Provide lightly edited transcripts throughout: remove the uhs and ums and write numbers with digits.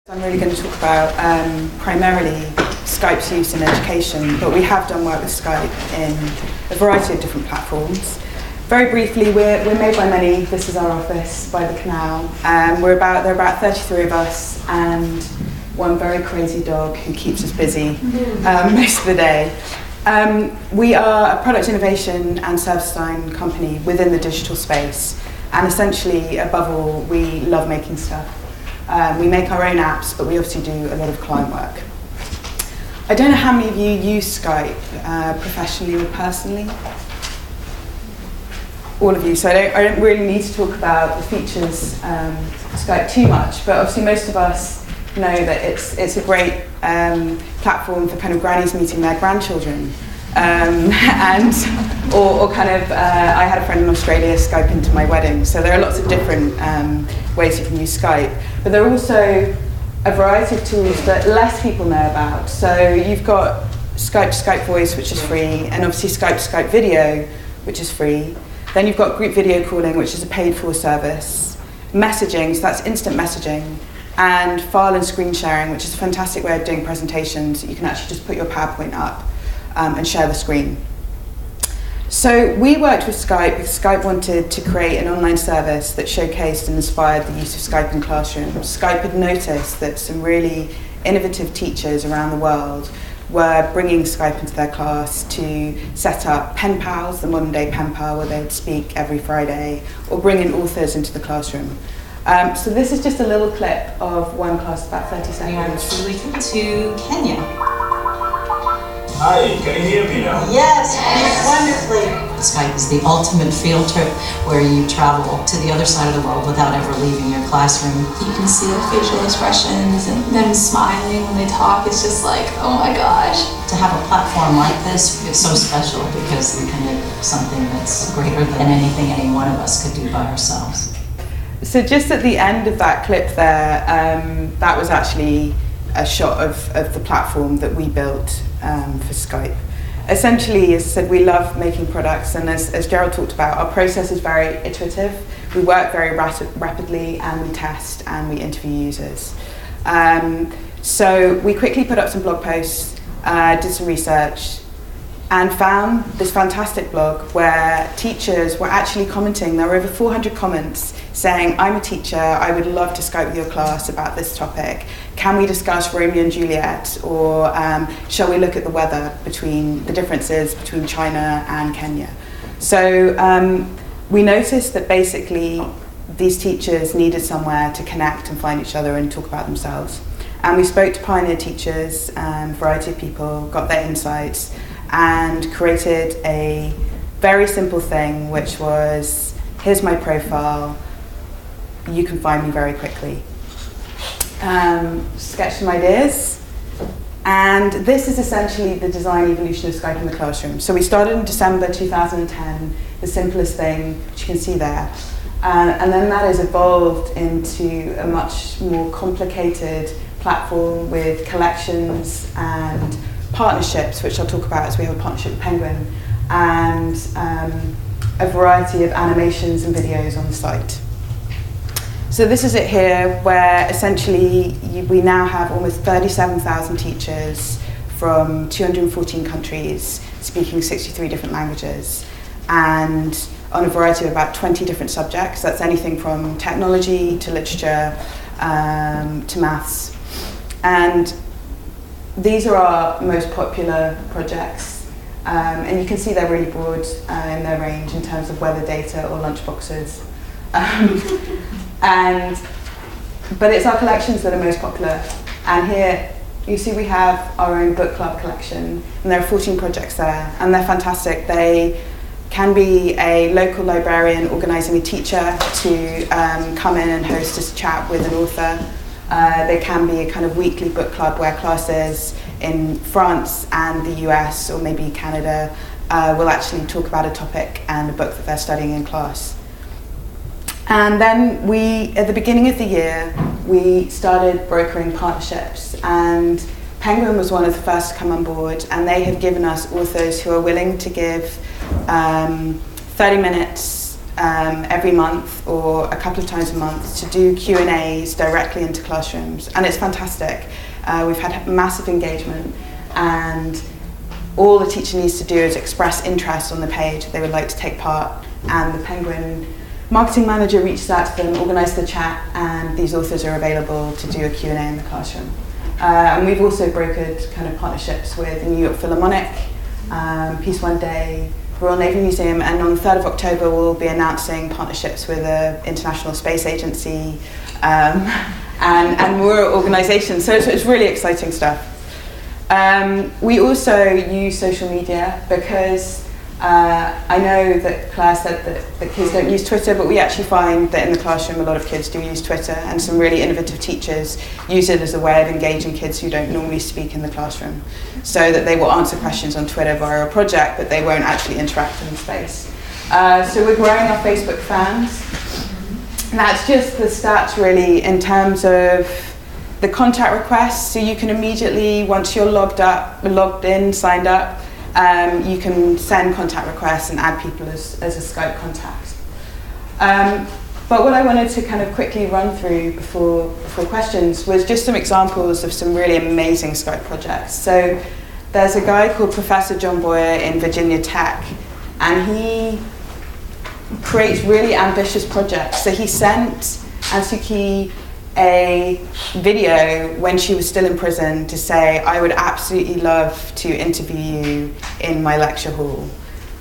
I'm really going to talk about primarily Skype's use in education, but we have done work with Skype in a variety of different platforms. Very briefly, we're made by many. This is our office by the canal. There are about 33 of us and one very crazy dog who keeps us busy most of the day. We are a product innovation and service design company within the digital space, and essentially, above all, we love making stuff. We make our own apps, but we obviously do a lot of client work. I don't know how many of you use Skype professionally or personally. All of you, so I don't really need to talk about the features of Skype too much, but obviously most of us know that it's a great platform for kind of grannies meeting their grandchildren. I had a friend in Australia Skype into my wedding, so there are lots of different ways you can use Skype, but there are also a variety of tools that less people know about. So you've got Skype to Skype Voice, which is free, and obviously Skype to Skype Video, which is free. Then you've got group video calling, which is a paid-for service. Messaging, so that's instant messaging, and file and screen sharing, which is a fantastic way of doing presentations. You can actually just put your PowerPoint up and share the screen. So we worked with Skype because Skype wanted to create an online service that showcased and inspired the use of Skype in classrooms. Skype had noticed that some really innovative teachers around the world were bringing Skype into their class to set up pen pals, the modern day pen pal, where they would speak every Friday, or bring in authors into the classroom. So this is just a little clip of one class, about 30 seconds. We are truly to Kenya. Hi, can you hear me now? Yes, wonderfully. Skype is the ultimate field trip where you travel to the other side of the world without ever leaving your classroom. You can see the facial expressions and them smiling when they talk. It's just like, oh my gosh. To have a platform like this, it's so special because we can do something that's greater than anything any one of us could do by ourselves. So just at the end of that clip there, that was actually a shot of the platform that we built for Skype. Essentially, as I said, we love making products, and as Gerald talked about, our process is very iterative. We work very rapidly, and we test and we interview users. So we quickly put up some blog posts, did some research, and found this fantastic blog where teachers were actually commenting. There were over 400 comments saying, I'm a teacher, I would love to Skype with your class about this topic. Can we discuss Romeo and Juliet? Or shall we look at the weather, between the differences between China and Kenya? So we noticed that basically these teachers needed somewhere to connect and find each other and talk about themselves. And we spoke to pioneer teachers, a variety of people, got their insights, and created a very simple thing, which was, here's my profile, you can find me very quickly. Sketch some ideas, and this is essentially the design evolution of Skype in the classroom. So we started in December 2010, the simplest thing, which you can see there, and then that has evolved into a much more complicated platform with collections and partnerships, which I'll talk about as we have a partnership with Penguin, and a variety of animations and videos on the site. So this is it here, where essentially we now have almost 37,000 teachers from 214 countries speaking 63 different languages, and on a variety of about 20 different subjects. That's anything from technology to literature to maths. And these are our most popular projects, and you can see they're really broad in their range in terms of weather data or lunchboxes. But it's our collections that are most popular. And here you see we have our own book club collection, and there are 14 projects there, and they're fantastic. They can be a local librarian organising a teacher to come in and host a chat with an author. They can be a kind of weekly book club where classes in France and the US, or maybe Canada, will actually talk about a topic and a book that they're studying in class. And then at the beginning of the year, we started brokering partnerships, and Penguin was one of the first to come on board, and they have given us authors who are willing to give 30 minutes every month or a couple of times a month to do Q&As directly into classrooms, and it's fantastic. We've had massive engagement, and all the teacher needs to do is express interest on the page. They would like to take part, and the Penguin marketing manager reaches out to them, organises the chat, and these authors are available to do a Q&A in the classroom. And we've also brokered kind of partnerships with the New York Philharmonic, Peace One Day, Royal Navy Museum, and on the 3rd of October we'll be announcing partnerships with the International Space Agency and more organisations. So it's really exciting stuff. We also use social media because I know that Claire said that the kids don't use Twitter, but we actually find that in the classroom a lot of kids do use Twitter, and some really innovative teachers use it as a way of engaging kids who don't normally speak in the classroom, so that they will answer questions on Twitter via a project, but they won't actually interact in the space. So we're growing our Facebook fans. And that's just the stats really in terms of the contact requests. So you can immediately, once you're logged in, signed up, you can send contact requests and add people as a Skype contact. But what I wanted to kind of quickly run through before questions was just some examples of some really amazing Skype projects. So there's a guy called Professor John Boyer in Virginia Tech, and he creates really ambitious projects. So he sent Ansuki a video when she was still in prison to say, I would absolutely love to interview you in my lecture hall.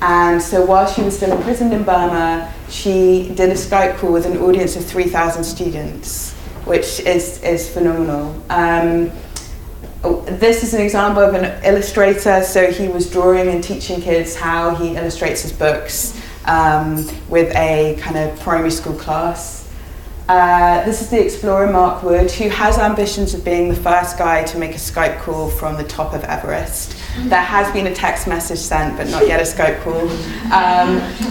And so while she was still imprisoned in Burma, she did a Skype call with an audience of 3,000 students, which is phenomenal. This is an example of an illustrator. So he was drawing and teaching kids how he illustrates his books with a kind of primary school class. This is the explorer Mark Wood, who has ambitions of being the first guy to make a Skype call from the top of Everest. There has been a text message sent, but not yet a Skype call.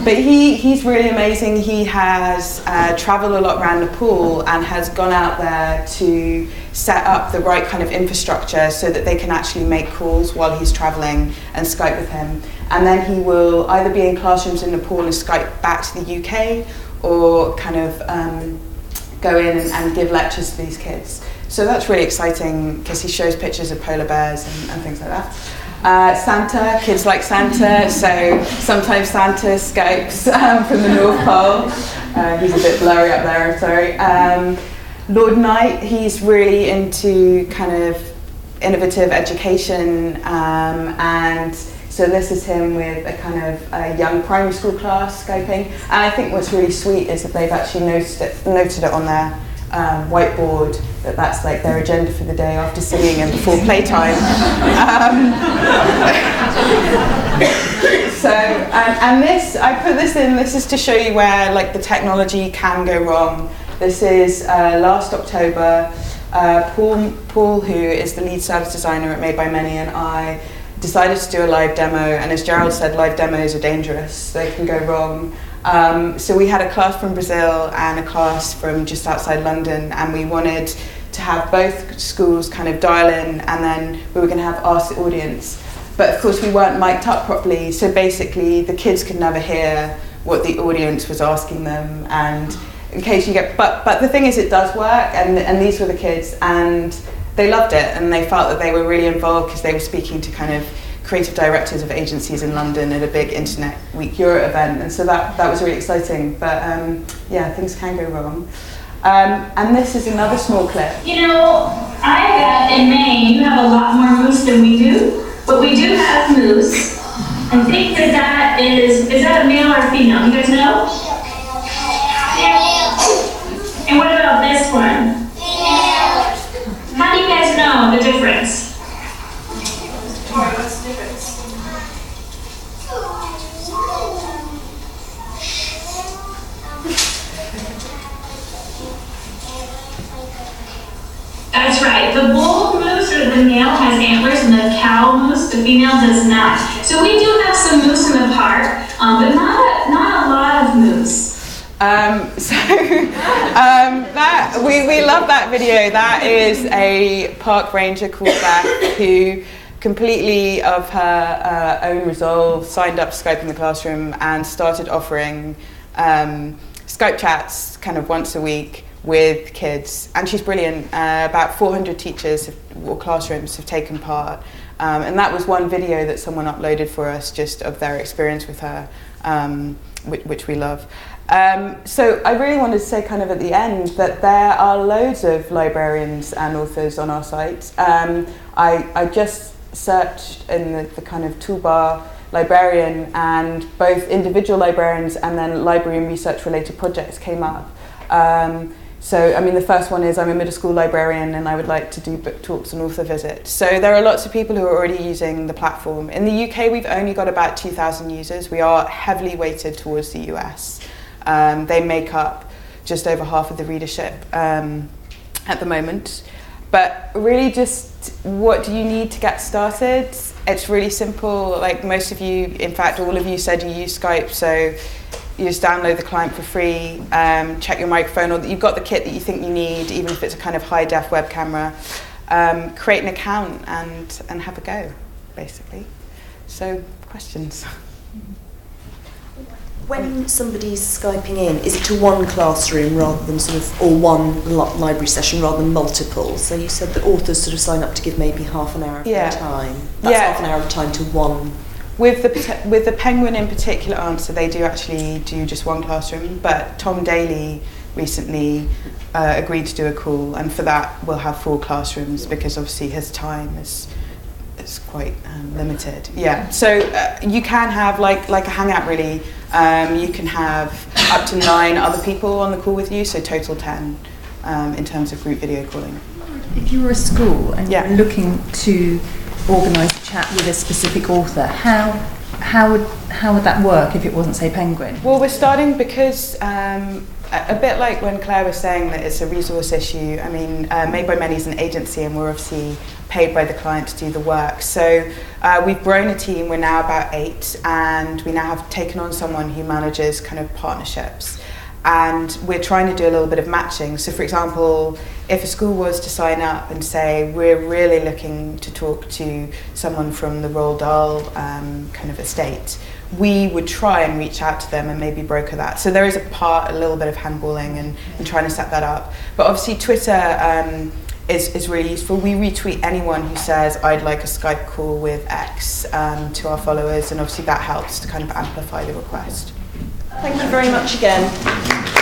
But he's really amazing. He has traveled a lot around Nepal and has gone out there to set up the right kind of infrastructure so that they can actually make calls while he's traveling and Skype with him. And then he will either be in classrooms in Nepal and Skype back to the UK, or kind of go in and give lectures to these kids. So that's really exciting because he shows pictures of polar bears and things like that. Santa, kids like Santa, so sometimes Santa Skypes from the North Pole. He's a bit blurry up there, I'm sorry. Lord Knight, he's really into kind of innovative education, and so this is him with a kind of a young primary school class Skyping. And I think what's really sweet is that they've actually noted it on their whiteboard, that's like their agenda for the day after singing and before playtime. And this, I put this in, this is to show you where like the technology can go wrong. This is last October. Paul, who is the lead service designer at Made by Many, and I decided to do a live demo, and as Gerald said, live demos are dangerous, they can go wrong. So we had a class from Brazil and a class from just outside London, and we wanted to have both schools kind of dial in, and then we were going to have Ask the Audience. But of course we weren't mic'd up properly, so basically the kids could never hear what the audience was asking them, and in case you get, but the thing is it does work, and these were the kids, and they loved it, and they felt that they were really involved because they were speaking to kind of creative directors of agencies in London at a big Internet Week Europe event, and so that was really exciting. But yeah, things can go wrong. And this is another small clip. You know, I bet in Maine you have a lot more moose than we do, but we do have moose. I think that is that a male or a female? You guys know? And what about this one? How do you guys know the difference? What's the difference? That's right. The bull moose, or the male, has antlers, and the cow moose, the female, does not. So we do have some moose in the park, but not a lot of moose. That we love that video. That is a park ranger called Beth, who completely of her own resolve signed up to Skype in the classroom and started offering Skype chats kind of once a week with kids, and she's brilliant. About 400 teachers or classrooms have taken part, and that was one video that someone uploaded for us just of their experience with her, which we love. So I really wanted to say kind of at the end that there are loads of librarians and authors on our site. I just searched in the kind of toolbar Librarian, and both individual librarians and then library and research related projects came up. So, I mean, the first one is I'm a middle school librarian and I would like to do book talks and author visits. So there are lots of people who are already using the platform. In the UK, we've only got about 2,000 users. We are heavily weighted towards the US. They make up just over half of the readership at the moment. But really just, what do you need to get started? It's really simple. Like most of you, in fact, all of you said you use Skype, so you just download the client for free, check your microphone, or you've got the kit that you think you need, even if it's a kind of high-def web camera. Create an account and have a go, basically. So, questions? When somebody's Skyping in, is it to one classroom rather than sort of, or one library session rather than multiple? So you said that authors sort of sign up to give maybe half an hour of their time. That's half an hour of time to one. With the Penguin in particular answer, they do actually do just one classroom, but Tom Daly recently agreed to do a call, and for that we'll have 4 classrooms because obviously his time is quite limited. Yeah, so you can have like a hangout really. You can have up to 9 other people on the call with you, so total 10 in terms of group video calling. If you were a school and you were looking to organise a chat with a specific author, how would that work if it wasn't, say, Penguin? Well, we're starting because a bit like when Claire was saying that it's a resource issue. I mean, Made by Many is an agency, and we're obviously paid by the client to do the work. So we've grown a team. We're now about 8, and we now have taken on someone who manages kind of partnerships. And we're trying to do a little bit of matching. So, for example, if a school was to sign up and say, we're really looking to talk to someone from the Roald Dahl kind of estate, we would try and reach out to them and maybe broker that. So there is a little bit of handballing and trying to set that up. But obviously Twitter is really useful. We retweet anyone who says, I'd like a Skype call with X to our followers, and obviously that helps to kind of amplify the request. Thank you very much again.